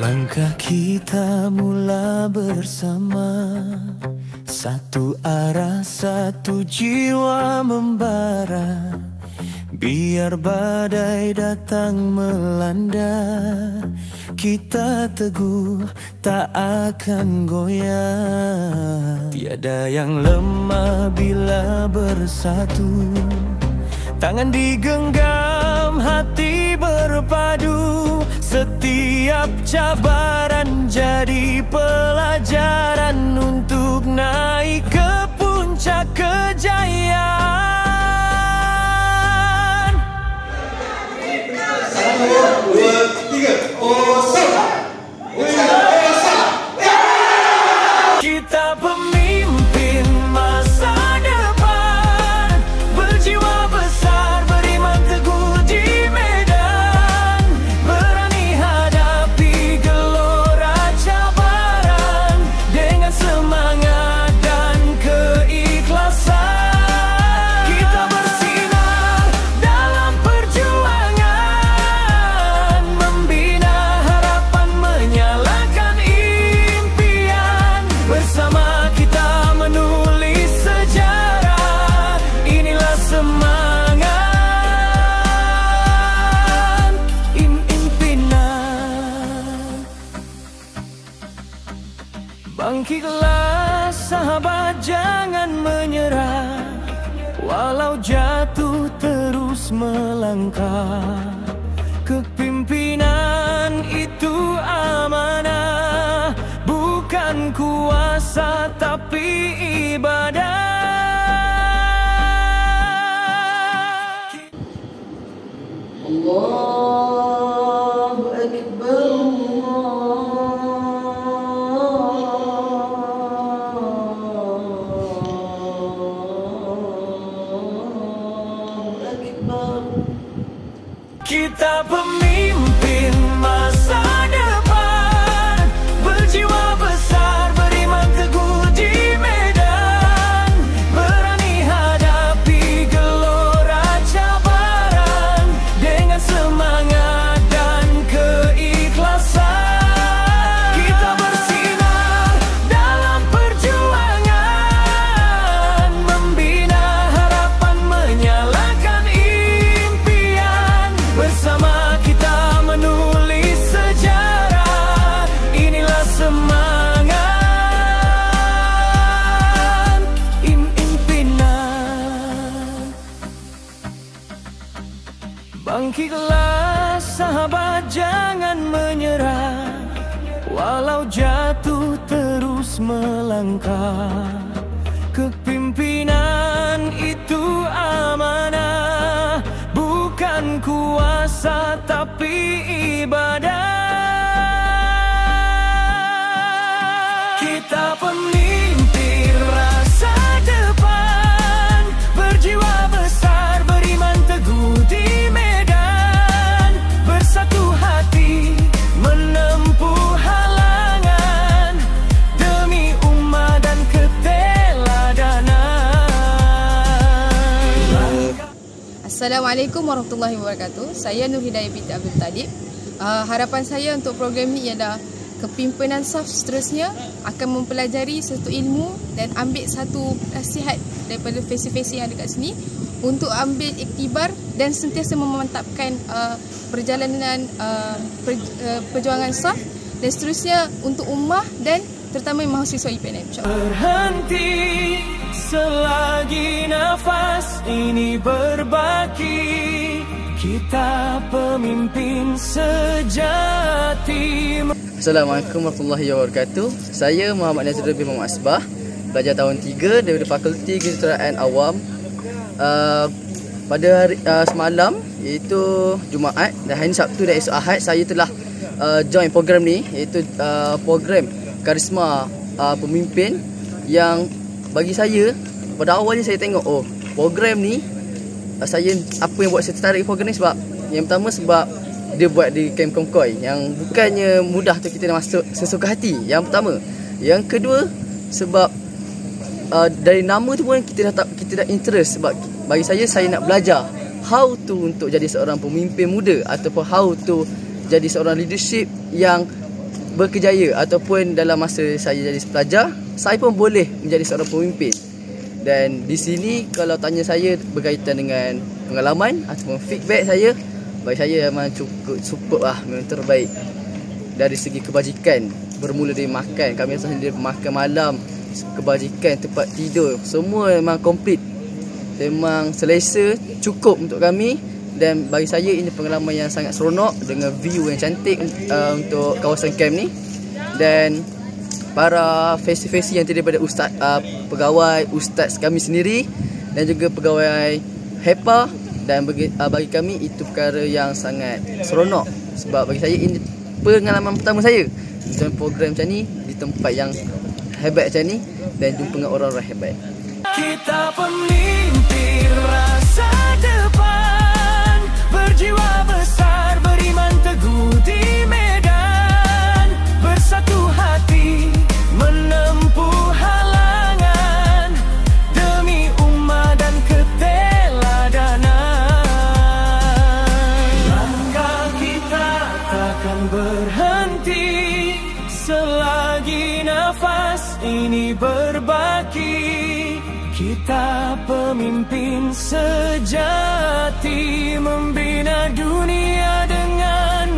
Langkah kita mula bersama, satu arah, satu jiwa membara. Biar badai datang melanda, kita teguh tak akan goyah. Tiada yang lemah bila bersatu, tangan digenggam, hati berpadu. Setiap cabaran jadi pelajaran untuk naik ke puncak kejayaan. 1, 2, 3, Kita pemimpin masa depan, berjiwa besar, beriman teguh di medan, berani hadapi gelora cabaran dengan semangat dan keikhlasan. Kita bersinar dalam perjuangan, membina harapan, menyalakan impian. Bersama kita menulis sejarah, inilah semangat impinan. Bangkitlah sahabat, jangan menyerah, walau jatuh terus melangkah. Kepimpinan itu amanah, bukan kuasa tapi ibadah. Allahu Akbar, Allahu Akbar. Kita pemimpin masa depan, berjiwa besar, beriman teguh di medan, berani hadapi gelora cabaran dengan semangat dan keikhlasan. Kita bersinar dalam perjuangan, membina harapan, menyalakan impian. Bersama kita menulis sejarah, inilah semangat impinan. Bangkitlah sahabat, jangan menyerah, walau jatuh terus melangkah. Kepimpinan itu amanah, bukan kuasa tapi ibadah. Kita pemimpin rasa depan, berjiwa besar, beriman teguh di medan, bersatu hati menempuh halangan demi umat dan keteladanan. Assalamualaikum warahmatullahi wabarakatuh. Saya Nur Hidayah binti Abdul Talib. Harapan saya untuk program ni ialah kepimpinan SAF seterusnya akan mempelajari satu ilmu dan ambil satu nasihat daripada fesi-fesi yang ada kat sini untuk ambil iktibar dan sentiasa memantapkan perjalanan perjuangan SAF dan seterusnya untuk ummah dan terutama mahasiswa IPNM. Berhenti selagi nafas ini berbaki, kita pemimpin sejati. Assalamualaikum warahmatullahi wabarakatuh. Saya Muhammad Nazrul bin Muhammad Asbah, pelajar tahun 3 daripada Fakulti Kejuruteraan Awam. Pada hari semalam, iaitu Jumaat dan hari Sabtu dan esok Ahad, saya telah join program ni, iaitu program Karisma Pemimpin, yang bagi saya pada awalnya saya tengok program ni, saya apa yang buat saya tertarik program ni sebab yang pertama sebab dia buat di Kem Komkoi yang bukannya mudah tu kita nak masuk sesuka hati. Yang pertama. Yang kedua sebab dari nama tu pun kita dah interest, sebab bagi saya nak belajar how to untuk jadi seorang pemimpin muda ataupun how to jadi seorang leadership yang berkejaya ataupun dalam masa saya jadi pelajar, saya pun boleh menjadi seorang pemimpin. Dan di sini kalau tanya saya berkaitan dengan pengalaman ataupun feedback saya, bagi saya memang cukup superb lah, memang terbaik. Dari segi kebajikan, bermula dari makan, kami sendiri makan malam, kebajikan, tempat tidur, semua memang komplit. Memang selesa, cukup untuk kami. Dan bagi saya ini pengalaman yang sangat seronok dengan view yang cantik untuk kawasan camp ni. Dan para fasil-fasil yang terdiri daripada ustaz, pegawai, ustaz kami sendiri dan juga pegawai HEPA, dan bagi kami itu perkara yang sangat seronok. Sebab bagi saya ini pengalaman pertama saya join program macam ni di tempat yang hebat macam ni dan jumpa dengan orang-orang hebat. Kita pemimpin rasa depan, berjiwa besar, beriman teguh di medan, bersatu hati menempuh halangan demi umat dan keteladanan. Langkah kita takkan berhenti selagi nafas ini berbaki. Kita pemimpin sejati, membina dunia dengan